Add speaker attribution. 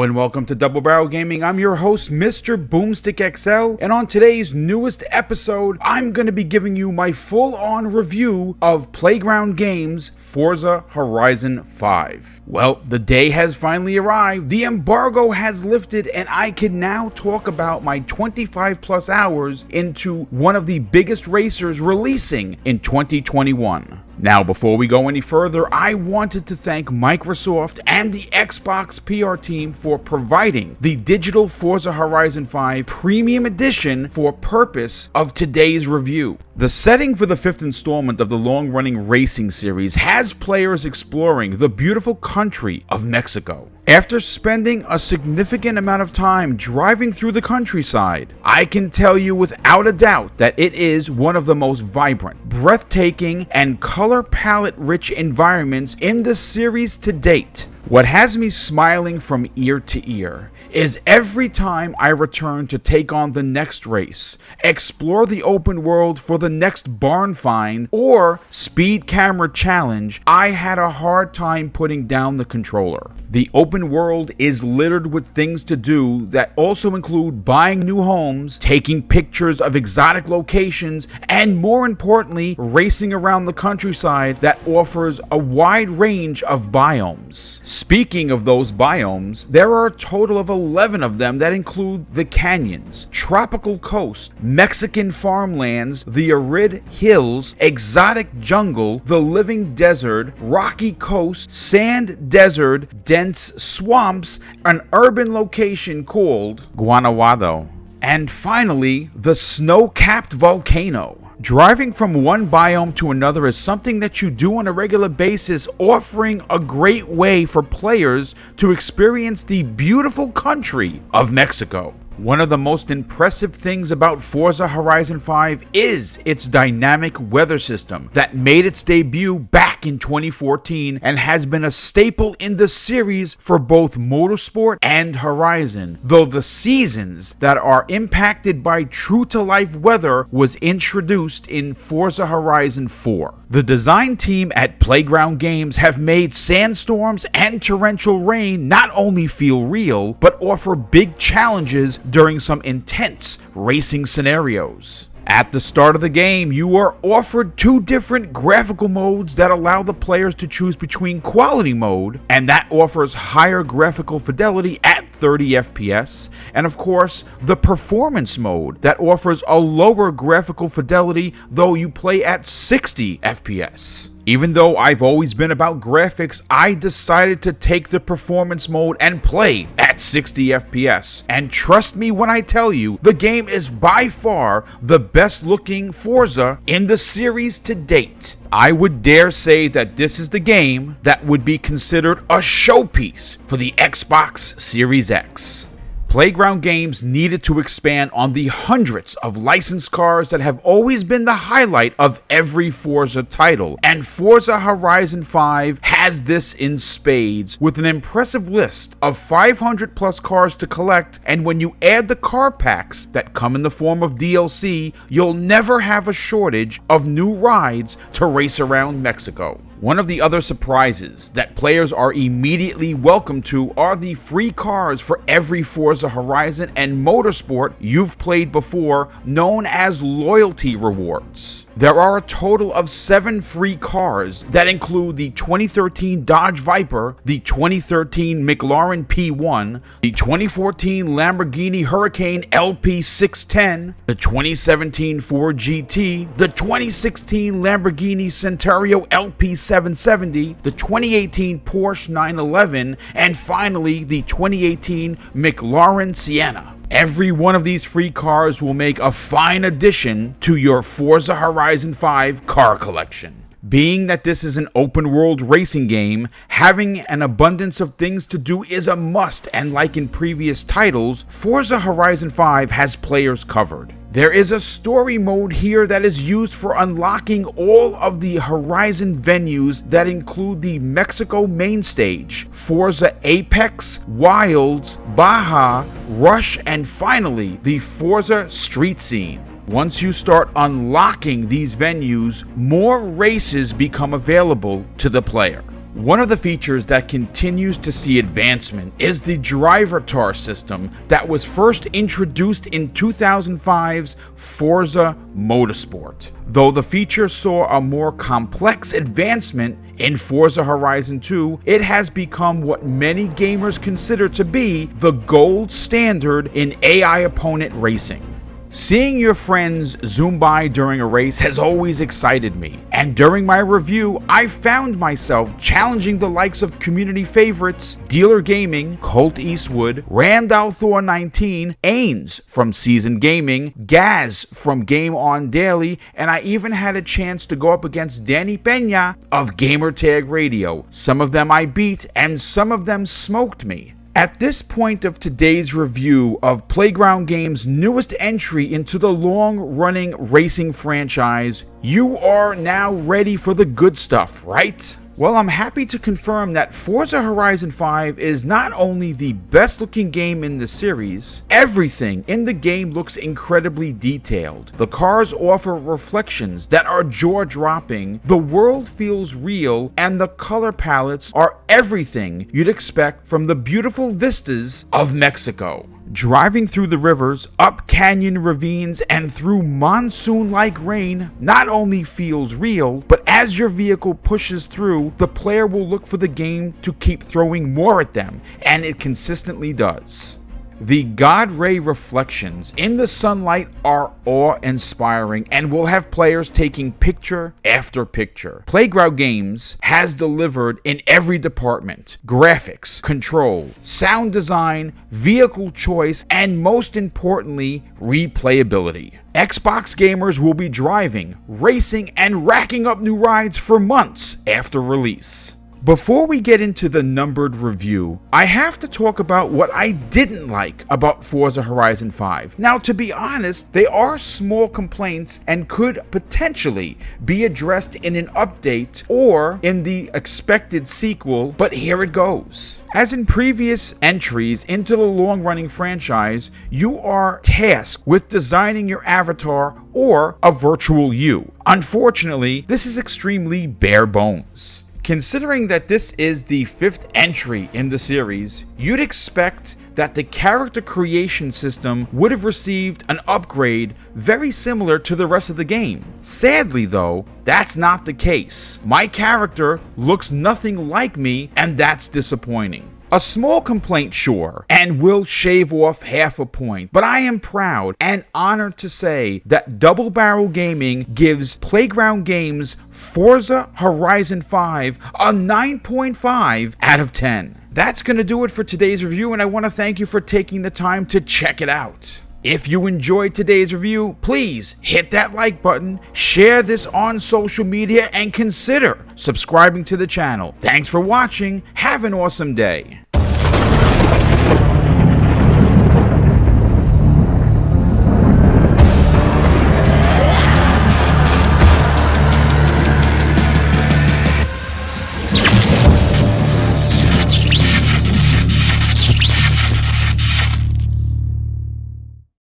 Speaker 1: and welcome to Double Barrel Gaming. I'm your host, MrBooMStickXL, and on today's newest episode, I'm going to be giving you my full-on review of Playground Games' Forza Horizon 5. Well, the day has finally arrived, the embargo has lifted, and I can now talk about my 25 plus hours into one of the biggest racers releasing in 2021. Now, before we go any further, I wanted to thank Microsoft and the Xbox PR team for providing the digital Forza Horizon 5 Premium Edition for purpose of today's review. The setting for the fifth installment of the long-running racing series has players exploring the beautiful country of Mexico. After spending a significant amount of time driving through the countryside, I can tell you without a doubt that it is one of the most vibrant, breathtaking, and color palette-rich environments in the series to date. What has me smiling from ear to ear is every time I return to take on the next race, explore the open world for the next barn find, or speed camera challenge, I had a hard time putting down the controller. The open world is littered with things to do that also include buying new homes, taking pictures of exotic locations, and more importantly, racing around the countryside that offers a wide range of biomes. Speaking of those biomes, there are a total of 11 of them that include the canyons, tropical coast, Mexican farmlands, the arid hills, exotic jungle, the living desert, rocky coast, sand desert, dense swamps, an urban location called Guanajuato, and finally, the snow-capped volcano. Driving from one biome to another is something that you do on a regular basis, offering a great way for players to experience the beautiful country of Mexico. One of the most impressive things about Forza Horizon 5 is its dynamic weather system that made its debut back in 2014 and has been a staple in the series for both Motorsport and Horizon, though the seasons that are impacted by true-to-life weather was introduced in Forza Horizon 4. The design team at Playground Games have made sandstorms and torrential rain not only feel real, but offer big challenges during some intense racing scenarios. At the start of the game, you are offered two different graphical modes that allow the players to choose between quality mode, and that offers higher graphical fidelity at 30 FPS, and of course, the performance mode that offers a lower graphical fidelity though you play at 60 FPS. Even though I've always been about graphics, I decided to take the performance mode and play at 60 FPS. And trust me when I tell you, the game is by far the best looking Forza in the series to date. I would dare say that this is the game that would be considered a showpiece for the Xbox Series X. Playground Games needed to expand on the hundreds of licensed cars that have always been the highlight of every Forza title, and Forza Horizon 5 has this in spades with an impressive list of 500 plus cars to collect, and when you add the car packs that come in the form of DLC, you'll never have a shortage of new rides to race around Mexico. One of the other surprises that players are immediately welcome to are the free cars for every Forza Horizon and Motorsport you've played before, known as loyalty rewards. There are a total of 7 free cars that include the 2013 Dodge Viper, the 2013 McLaren P1, the 2014 Lamborghini Hurricane LP610, the 2017 Ford GT, the 2016 Lamborghini Centenario LP770, the 2018 Porsche 911, and finally the 2018 McLaren Sienna. Every one of these free cars will make a fine addition to your Forza Horizon 5 car collection. Being that this is an open world racing game, having an abundance of things to do is a must, and like in previous titles, Forza Horizon 5 has players covered. There is a story mode here that is used for unlocking all of the Horizon venues that include the Mexico main stage, Forza Apex, Wilds, Baja, Rush, and finally the Forza street scene. Once you start unlocking these venues, more races become available to the player. One of the features that continues to see advancement is the driver tar system that was first introduced in 2005's Forza Motorsport. Though the feature saw a more complex advancement in Forza Horizon 2, it has become what many gamers consider to be the gold standard in AI opponent racing. Seeing your friends zoom by during a race has always excited me, and during my review, I found myself challenging the likes of community favorites Dealer Gaming, Colt Eastwood, Randall Thor 19, Ains from Seasoned Gaming, Gaz from Game On Daily, and I even had a chance to go up against Danny Pena of Gamertag Radio. Some of them I beat, and some of them smoked me. At this point of today's review of Playground Games' newest entry into the long-running racing franchise, you are now ready for the good stuff, right? Well, I'm happy to confirm that Forza Horizon 5 is not only the best looking game in the series, everything in the game looks incredibly detailed. The cars offer reflections that are jaw-dropping, the world feels real, and the color palettes are everything you'd expect from the beautiful vistas of Mexico. Driving through the rivers, up canyon ravines, and through monsoon-like rain not only feels real, but as your vehicle pushes through, the player will look for the game to keep throwing more at them, and it consistently does. The God Ray reflections in the sunlight are awe-inspiring and will have players taking picture after picture. Playground Games has delivered in every department: graphics, control, sound design, vehicle choice, and most importantly, replayability. Xbox gamers will be driving, racing, and racking up new rides for months after release. Before we get into the numbered review, I have to talk about what I didn't like about Forza Horizon 5. Now, to be honest, they are small complaints and could potentially be addressed in an update or in the expected sequel, but here it goes. As in previous entries into the long-running franchise, you are tasked with designing your avatar or a virtual you. Unfortunately, this is extremely bare bones. Considering that this is the 5th entry in the series, you'd expect that the character creation system would have received an upgrade very similar to the rest of the game. Sadly though, that's not the case. My character looks nothing like me, and that's disappointing. A small complaint, sure, and will shave off half a point, but I am proud and honored to say that Double Barrel Gaming gives Playground Games Forza Horizon 5 a 9.5 out of 10. That's going to do it for today's review, and I want to thank you for taking the time to check it out. If you enjoyed today's review, please hit that like button, share this on social media, and consider subscribing to the channel. Thanks for watching. Have an awesome day.